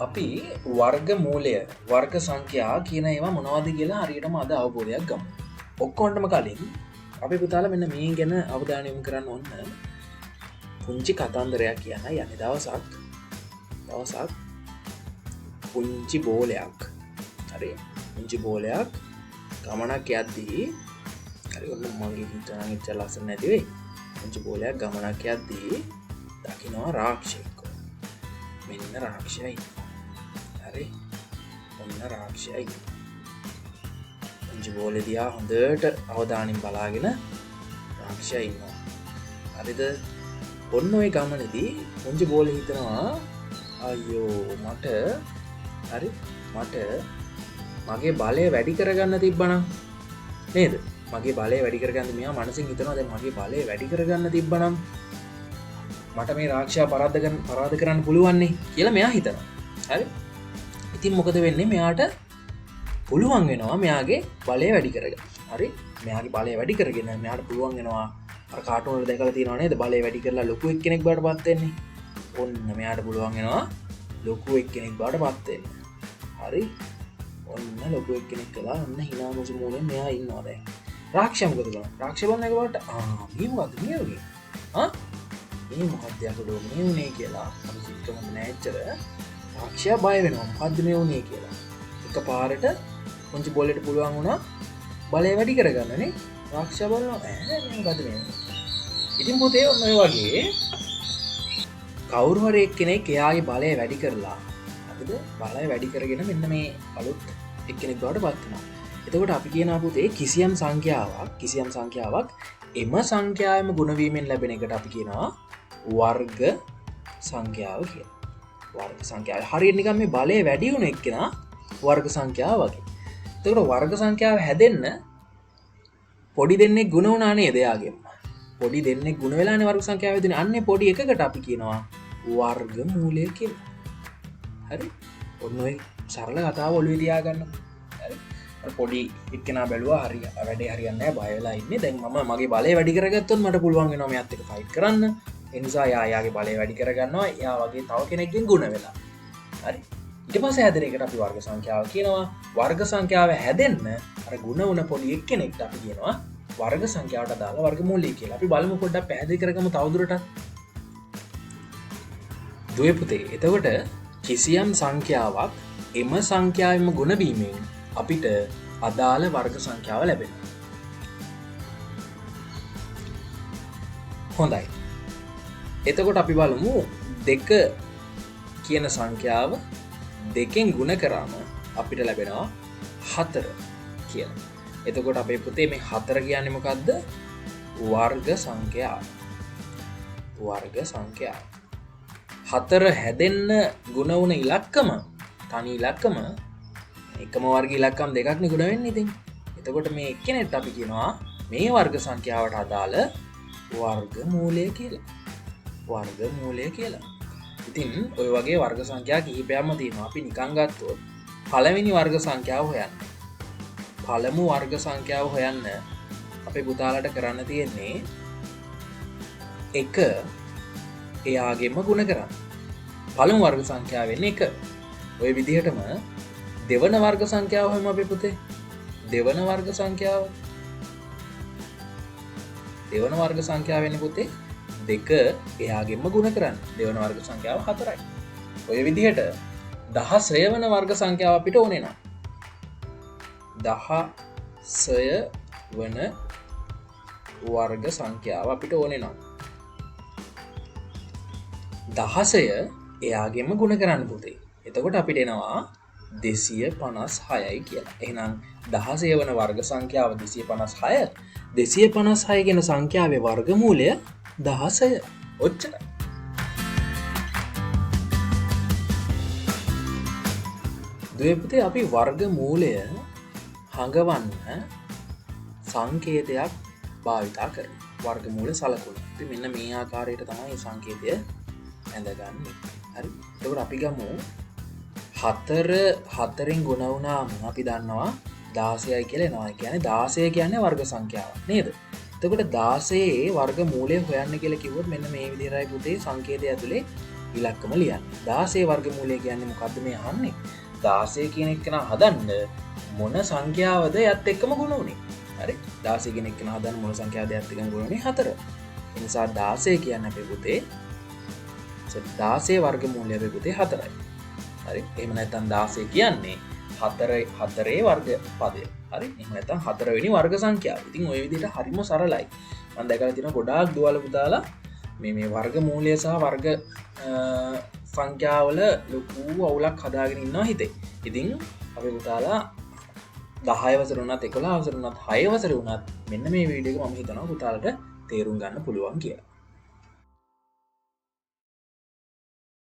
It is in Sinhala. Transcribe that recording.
අපි වර්ග මූලය වර්ග සංඛ්‍යා කියන ඒවා මොනවද කියලා හරියටම අද අවබෝධයක් ගමු. ඔක්කොන්ටම කලින් අපි පුතාලා මෙන්න මේ ගැන අවධානය යොමු කරන්න ඕන. පුංචි කතන්දරයක් කියන්න යන්නේ දවසක් පුංචි බෝලයක් හරි පුංචි බෝලයක් ගමනක් යද්දී හරි ඔන්න මගේ හිතන ඉච්ච ලස්සන නැති වෙයි. පුංචි බෝලයක් ගමනක් යද්දී දකින්නවා රාක්ෂයෙක්. මෙන්න රාක්ෂයයි. හරි ඔන්න රාක්ෂයයි. පුංචි බෝලේ දිහා හොඳට අවධානයෙන් බලාගෙන රාක්ෂයා ඉන්නවා. හරිද? ඔන්න ඔය ගමනේදී පුංචි බෝලේ හිතනවා අයියෝ මට මගේ බලය වැඩි කරගන්න තිබ්බනම් නේද? මගේ බලය වැඩි කරගන්න මෙයා මනසින් හිතනවා දැන් මගේ බලය වැඩි කරගන්න තිබ්බනම් මට මේ රාක්ෂයා පරාද කරන්න පුළුවන් නේ කියලා මෙයා හිතනවා. හරි? ඉතින් මොකද වෙන්නේ? මෙයාට පුළුවන් වෙනවා මෙයාගේ බලය වැඩි කරගන්න. හරි? මෙයාගේ බලය වැඩි කරගෙන මෙයාට පුළුවන් වෙනවා අර කාටුන් වල දැකලා තියෙනවා නේද? බලය වැඩි කරලා ලොකු එක්කෙනෙක් බවට පත් වෙන්නේ. ඔන්න මෙයාට පුළුවන් වෙනවා ලොකු එක්කෙනෙක් බවට පත් වෙන්න. හරි? ඔන්න ලොකු එක්කෙනෙක් කළා. ඔන්න hina මුසු මූලෙන් මෙයා ඉන්නවා දැන්. රාක්ෂයා මොකද කරන්නේ? රාක්ෂයා බලන එකවට මේ මොකද්ද මේ වගේ? මේ මොකක්ද යකඩෝ මේ උනේ කියලා අපි සිද්ධ නැච්චර රාක්ෂයා බය වෙනවා මොකද්ද මේ උනේ කියලා. එකපාරට පුංචි බෝලෙට පුළුවන් වුණා බලය වැඩි කරගන්න නේ. රාක්ෂයා බලනවා මොකද්ද මේ. ඉතින් පුතේ ඔන්න ඔය වගේ කවුරු හරි එක්කෙනෙක් එයාගේ බලය වැඩි කරලා හරිද? බලය වැඩි කරගෙන මෙන්න මේ අලුත් එක්කෙනෙක් බවට පත් වෙනවා. එතකොට අපි කියනවා පුතේ කිසියම් සංඛ්‍යාවක් එම සංඛ්‍යාවම ගුණ වීමෙන් ලැබෙන එකට අපි කියනවා වර්ග සංඛ්‍යාව කියලා. වර්ග සංඛ්‍යාව. හරියට නිකන් මේ බලය වැඩි වුණ එක්කෙනා වර්ග සංඛ්‍යාව වගේ. එතකොට වර්ග සංඛ්‍යාව හැදෙන්න පොඩි දෙන්නෙක් ගුණ වුණා නේද එයාගෙම. පොඩි දෙන්නෙක් ගුණ වෙලානේ වර්ග සංඛ්‍යාව හැදෙන්නේ. අන්නේ පොඩි එකකට අපි කියනවා වර්ග මූලය කියලා. හරි? ඔන්න ඔය සරල කතාව ඔළුවේ තියාගන්න. හරි? පොඩි එක්කෙනා බැලුවා හරි වැඩේ හරියන්නේ නැහැ බය වෙලා ඉන්නේ. දැන් මම මගේ බලය වැඩි කරගත්තොත් මට පුළුවන් වෙනවා මෙයාත් එක්ක ෆයිට් කරන්න. ඒ නිසා යාගේ බලය වැඩි කරගන්නවා. එයා වගේ තව කෙනෙක්ගෙන් ගුණ වෙලා. හරි. ඊට පස්සේ හැදෙන එකට අපි වර්ග සංඛ්‍යාව කියනවා. වර්ග සංඛ්‍යාව හැදෙන්න අර ගුණ වුණ පොඩි එක්කෙනෙක්ට අපි කියනවා වර්ග සංඛ්‍යාවට අදාළ වර්ගමූලය කියලා. අපි බලමු පොඩ්ඩක් පැහැදිලි කරගමු තවදුරටත්. දුවේ පුතේ එතකොට කිසියම් සංඛ්‍යාවක් එම සංඛ්‍යාවෙම ගුණ වීමෙන් අපිට අදාළ වර්ග සංඛ්‍යාව ලැබෙනවා. හොඳයි. එතකොට අපි බලමු 2 කියන සංඛ්‍යාව 2කින් ගුණ කරාම අපිට ලැබෙනවා 4 කියලා. එතකොට අපේ පුතේ මේ 4 කියන්නේ මොකද්ද? වර්ග සංඛ්‍යාව. වර්ග සංඛ්‍යාව. 4 හැදෙන්න ගුණ වුණ ඉලක්කම තනි ඉලක්කම එකම වර්ග ඉලක්කම් දෙකක් නේ ගුණ වෙන්නේ ඉතින්. එතකොට මේ එක්කෙනෙක්ට අපි කියනවා මේ වර්ග සංඛ්‍යාවට අදාළ වර්ග මූලය කියලා. වර්ග මූලය කියලා. ඉතින් ඔය වගේ වර්ග සංඛ්‍යා කිහිපයක්ම තියෙනවා. අපි නිකන් ගත්තොත් පළවෙනි වර්ග සංඛ්‍යාව හොයන්න. පළමු වර්ග සංඛ්‍යාව හොයන්න අපේ පුතාලට කරන්න තියෙන්නේ 1 එයාගෙම ගුණ කරන්න. පළමු වර්ග සංඛ්‍යාව වෙන්නේ 1. ඔය විදිහටම දෙවන වර්ග සංඛ්‍යාව හොයමු අපේ පුතේ. දෙවන වර්ග සංඛ්‍යාව වෙන්නේ පුතේ 2 එයාගෙම ගුණ කරන්න. දෙවන වර්ග සංඛ්‍යාව 4යි. ඔය විදිහට 16 වන වර්ග සංඛ්‍යාව අපිට ඕනේ නම් 16 වන වර්ග සංඛ්‍යාව අපිට ඕනේ නම් 16 එයාගෙම ගුණ කරන්න පුතේ. එතකොට අපිට එනවා 256යි කියලා. එහෙනම් 16 වන වර්ග සංඛ්‍යාව 256. 256 කියන සංඛ්‍යාවේ වර්ගමූලය 16. ඔච්චරයි. දුවේ පුතේ අපි වර්ගමූලය හඟවන්න සංකේතයක් භාවිතා කරනවා. වර්ගමූල සලකුණ. ඉතින් මෙන්න මේ ආකාරයට තමයි සංකේතය ඇඳගන්නේ. හරි. එතකොට අපි ගමු 4න් ගුණ වුණාම අපි දන්නවා 16යි කියලා එනවා. ඒ කියන්නේ 16 කියන්නේ වර්ග සංඛ්‍යාවක් නේද? එතකොට 16 වර්ග මූලය හොයන්න කියලා කිව්වොත් මෙන්න මේ විදිහටයි පුතේ සංකේතය ඇතුලේ ඉලක්කම ලියන්න 16 වර්ගමූලය කියන්නේ මොකක්ද මේ අහන්නේ 16 කියන එක නා හදන්න මොන සංඛ්‍යාවද යත් එක්කම ගුණ වුනේ හරි 16 කෙනෙක් කෙනා හදන්න මොන සංඛ්‍යාවද යත් එක්කම ගුණ වුනේ 4 ඒ නිසා 16 කියන්නේ අපේ පුතේ 16 වර්ගමූලය අපේ පුතේ 4යි හරි එහෙම නැත්නම් 16 කියන්නේ 4 වර්ග පදය හරි එහෙම නැත්නම් 4 වෙනි වර්ග සංඛ්‍යාව. ඉතින් ওই විදිහට හරිම සරලයි. මම දැකලා තියෙනවා ගොඩාක් දුවල පුතාලා මේ වර්ගමූලය සහ වර්ග සංඛ්‍යාවල ලොකු අවුලක් හදාගෙන ඉන්නවා හිතේ. ඉතින් අපේ පුතාලා 10 වසර වුණත් 11 වසර වුණත් 6 වසර වුණත් මෙන්න මේ වීඩියෝ එක මම හිතනවා පුතාලට තේරුම් ගන්න පුළුවන් කියලා.